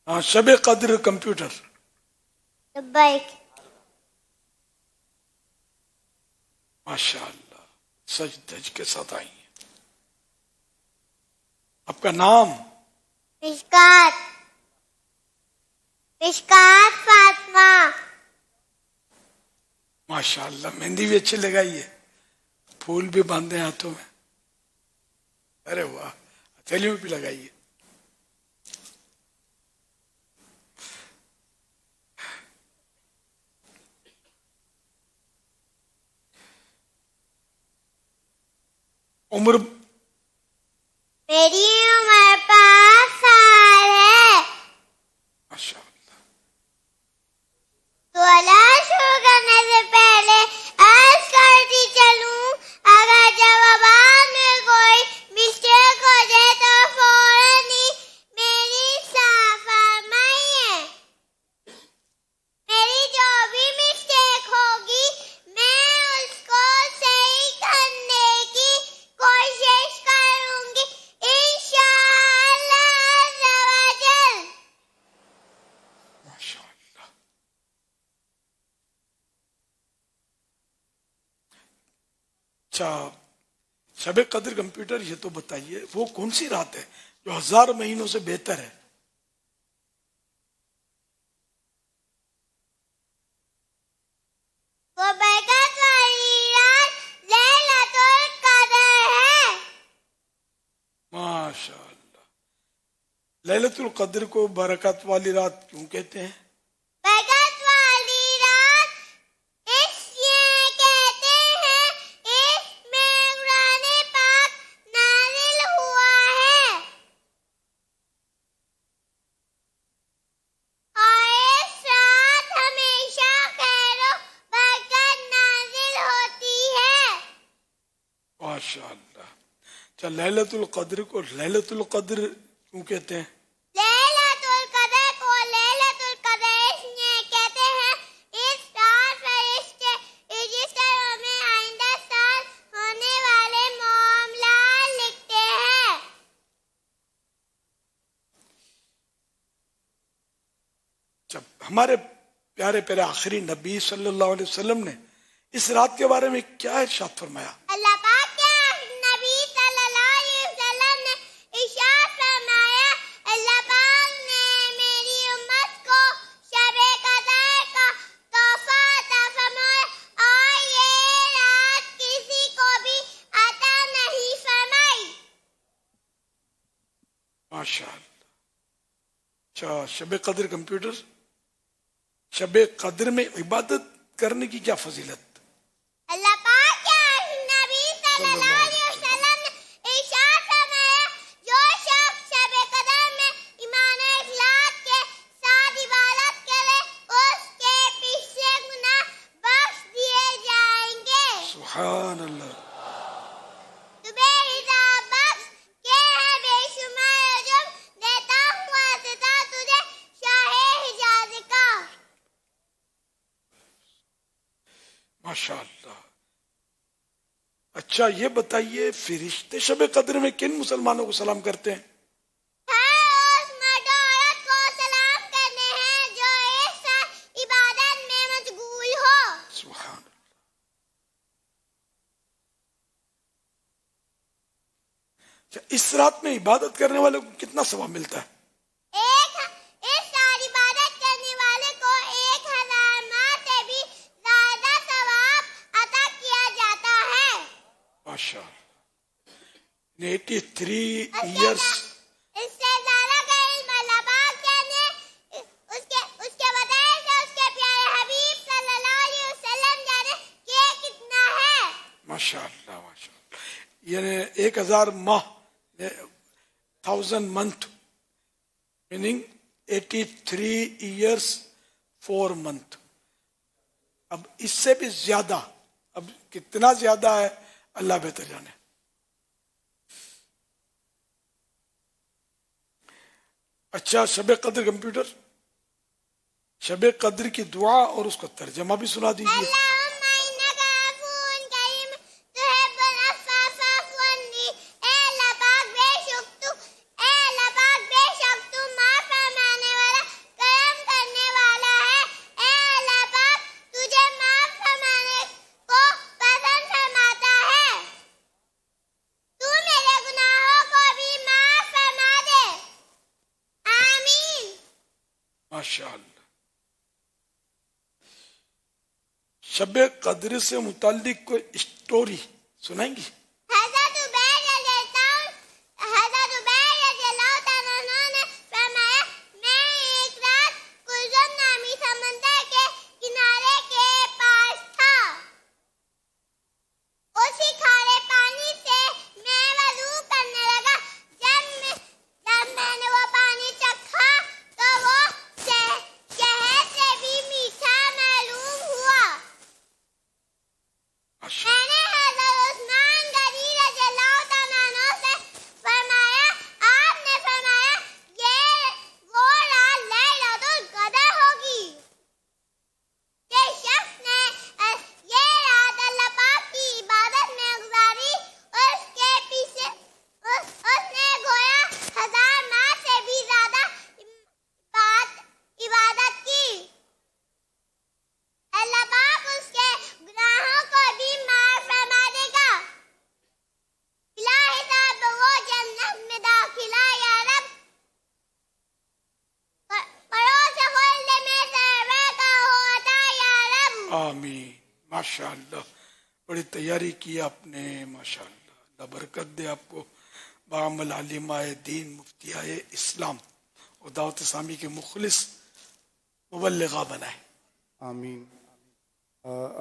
ہاں شب قدر کمپیوٹر. لبیک. ماشاء اللہ سج دج کے ساتھ آئی ہیں. آپ کا نام؟ مشکات. مشکات فاطمہ. ماشاء اللہ مہندی بھی اچھی لگائی ہے، پھول بھی باندھے ہاتھوں میں. ارے واہ، ہتھیلیوں میں بھی لگائی ہے. عمر؟ میری عمر 5 سال ہے. ماشاء اللہ. سوال شروع کرنے سے پہلے عرض کرتی چلوں، اگر جوابات میں کوئی مسٹیک ہو جائے تو فوراً ہی میری اصلاح فرمائیے. میری جو بھی مسٹیک ہوگی میں اس کو صحیح کرنے کی کوشش کروں گی انشاءاللہ عز و جل. ماشاء اللہ. اچھا شب قدر کمپیوٹر، یہ تو بتائیے وہ کون سی رات ہے جو 1000 مہینوں سے بہتر ہے؟ وہ برکت والی رات لیلۃ القدر ہے. ماشاء اللہ. لیلۃ القدر کو برکت والی رات کیوں کہتے ہیں؟ برکت والی رات اس لیے کہتے ہیں اس میں قرآن پاک نازل ہوا ہے اور اس رات ہمیشہ خیر و برکت نازل ہوتی ہے. ماشاء اللہ. اچھا لیلۃ القدر کو لیلۃ القدر کیوں کہتے ہیں؟ لیلۃ القدر کو لیلۃ القدر اس لیے کہتے ہیں اس رات فرشتے رجسٹروں میں آئندہ سال ہونے والے معاملات لکھتے ہیں. جب ہمارے پیارے پیارے آخری نبی صلی اللہ علیہ وسلم نے اس رات کے بارے میں کیا ارشاد فرمایا؟ اللہ پاک کے نبی صلی اللہ علیہ وسلم نے ارشاد فرمایا، اللہ پاک نے میری امت کو شب قدر کا تحفہ عطا فرمایا اور یہ رات کسی کو بھی عطا نہیں فرمائی. ماشاء اللہ. اچھا شب قدر کمپیوٹر، شب قدر میں عبادت کرنے کی کیا فضیلت؟ اللہ پاک کے نبی صلی اللہ علیہ وسلم نے ارشاد فرمایا، جو شخص شب قدر میں ایمان و اخلاص کے ساتھ عبادت کرے اس کے پچھلے گناہ بخش دیے جائیں گے. سبحان اللہ. تمہیں حساب بخش کے ہے بے شمار عجب دیتا ہوں واسطہ تجھے شاہ حجاز کا. ماشاء اللہ. اچھا یہ بتائیے فرشتے شب قدر میں کن مسلمانوں کو سلام کرتے ہیں؟ ہر اس مرد و عورت کو سلام کرنے ہیں جو ایک ساتھ عبادت میں مشغول ہو. سبحان اللہ. اچھا اس رات میں عبادت کرنے والے کو کتنا ثواب ملتا ہے؟ اس سال عبادت کرنے والے کو 1000 ماہ سے بھی زیادہ ثواب عطا کیا جاتا ہے. ماشاء اللہ. 83 ایئرس. اس سے زیادہ کا علم اللہ پاک جانے، اس کے وجہ سے اس کے پیارے حبیب صلی اللہ علیہ وسلم جانے کہ کتنا ہے. ماشاء اللہ ماشاء اللہ. یعنی 1000 ماہ 1000 منتھ میننگ 83 ایئرس 4 منتھ. اب اس سے بھی زیادہ، اب کتنا زیادہ ہے اللہ بہتر جانے. اچھا شب قدر کمپیوٹر، شب قدر کی دعا اور اس کا ترجمہ بھی سنا دیجیے. اللہم انک عفو کریم تحب العفو فاعف عنی. اے اللہ پاک بے شک تو معاف فرمانے والا ماشاء اللہ. شب قدر سے متعلق کوئی اسٹوری سنائیں گی؟ حضرت عبیر رضی اللہ تعالیٰ عنہ نے فرمایا میں ایک رات کلثوم نامی سمندر کے کنارے کے پاس تھا. اسی کھارے پانی سے میں وضو کرنے لگا. جب میں نے وہ پانی چکھا تو وہ شہد سے بھی میٹھا معلوم ہوا. میں نے حضرت عثمان غنی رضی اللہ تعالیٰ عنہ سے فرمایا آپ نے فرمایا یہ وہ رات لیلۃ القدر ہوگی. جس شخص نے یہ رات اللہ پاک کی عبادت میں گزاری اس کے پیچھے اس نے گویا 1000 ماہ سے بھی زیادہ عبادت کی. اللہ پاک اس کے گناہوں کو بھی معاف فرما دے گا. بلا حساب وہ جنت میں داخلہ یا رب. پڑوس خلد میں سرور کا ہوتا یا رب. آمین. ماشاء اللہ بڑی تیاری کی آپ نے. ماشاء اللہ اللہ برکت دے آپ کو. بعمل عالمہ دین مفتیہ اسلام اور دعوت اسلامی کے مخلص مبلغہ بنائے. آمین.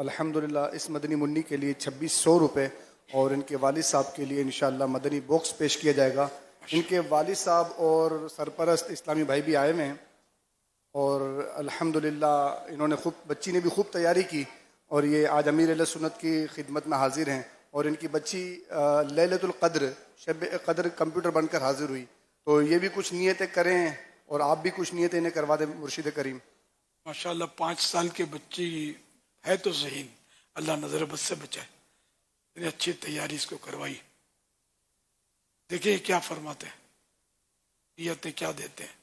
الحمدللہ اس مدنی منی کے لیے 2600 روپے اور ان کے والد صاحب کے لیے انشاءاللہ مدنی باکس پیش کیا جائے گا. ان کے والد صاحب اور سرپرست اسلامی بھائی بھی آئے ہوئے ہیں اور الحمدللہ انہوں نے بچی نے بھی خوب تیاری کی اور یہ آج امیر اہل سنت کی خدمت میں حاضر ہیں اور ان کی بچی لیلۃ القدر شب قدر کمپیوٹر بن کر حاضر ہوئی. تو یہ بھی کچھ نیتیں کریں اور آپ بھی کچھ نیتیں انہیں کروا دیں مرشد کریم. ماشاء اللہ 5 سال کے بچی ہے تو ذہین، اللہ نظر بد سے بچائے. اتنی اچھی تیاری اس کو کروائی. دیکھیں کیا فرماتے ہیں، نیتیں کیا دیتے ہیں.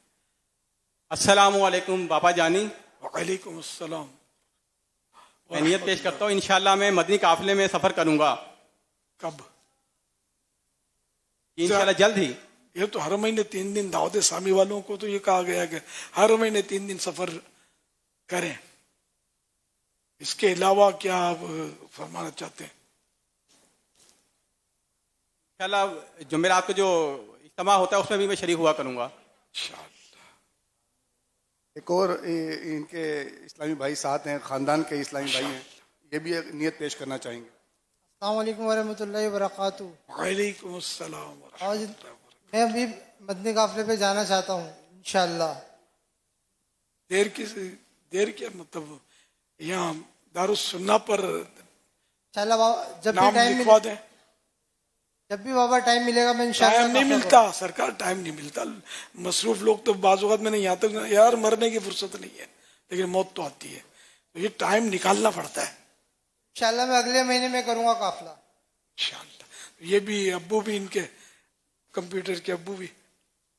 السلام علیکم باپا جانی. وعلیکم السلام. میں نیت پیش کرتا ہوں انشاءاللہ میں مدنی قافلے میں سفر کروں گا. کب؟ انشاءاللہ جلد ہی. یہ تو ہر مہینے 3 دن دعوت اسلامی والوں کو تو یہ کہا گیا کہ ہر مہینے 3 دن سفر کریں. اس کے علاوہ کیا آپ فرمانا چاہتے ہیں؟ انشاءاللہ جمعرات کو جو اجتماع ہوتا ہے اس میں بھی میں شریک ہوا کروں گا انشاءاللہ. ایک اور ان کے اسلامی بھائی ساتھ ہیں، خاندان کے اسلامی بھائی ہیں، یہ بھی ایک نیت پیش کرنا چاہیں گے. السلام علیکم ورحمۃ اللہ وبرکاتہ. وعلیکم السلام ورحمۃ آج اللہ وبرکاتہ. میں ابھی مدنی قافلے پہ جانا چاہتا ہوں انشاءاللہ. دیر کیا مطلب یہاں دارالسنہ پر انشاءاللہ جب بھی نام ٹائم لکھوا دیں. جب بھی بابا ٹائم ملے گا میں انشاءاللہ ٹائم نہیں قافلہ ملتا سرکار، ٹائم نہیں ملتا. مصروف لوگ تو بعض اوقات میں نہیں آتے یار مرنے کی فرصت نہیں ہے، لیکن موت تو آتی ہے. تو یہ ٹائم نکالنا پڑتا ہے. انشاءاللہ میں اگلے مہینے میں کروں گا قافلہ انشاءاللہ. یہ بھی ابو بھی ان کے کمپیوٹر کے ابو بھی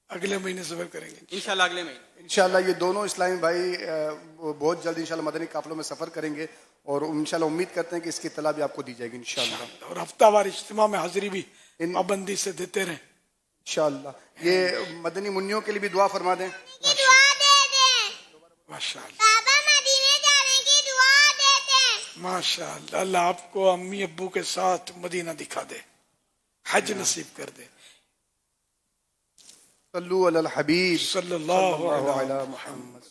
اگلے مہینے سفر کریں گے انشاءاللہ اگلے مہینے. انشاءاللہ یہ دونوں اسلامی بھائی بہت جلد انشاءاللہ مدنی قافلوں میں سفر کریں گے اور انشاءاللہ امید کرتے ہیں کہ اس کی اطلاع بھی آپ کو دی جائے گی انشاءاللہ. اور ہفتہ وار اجتماع میں حاضری بھی پابندی سے دیتے رہیں انشاءاللہ. یہ مدنی منیوں کے لیے بھی دعا فرما دیں. کی دعا دے دیں. ماشاء اللہ. بابا مدینے جانے کی دعا دے دیں. ماشاء اللہ. اللہ آپ کو امی ابو کے ساتھ مدینہ دکھا دے، حج نصیب کر دے. صلو علی الحبیب صلی اللہ علیہ علی محمد.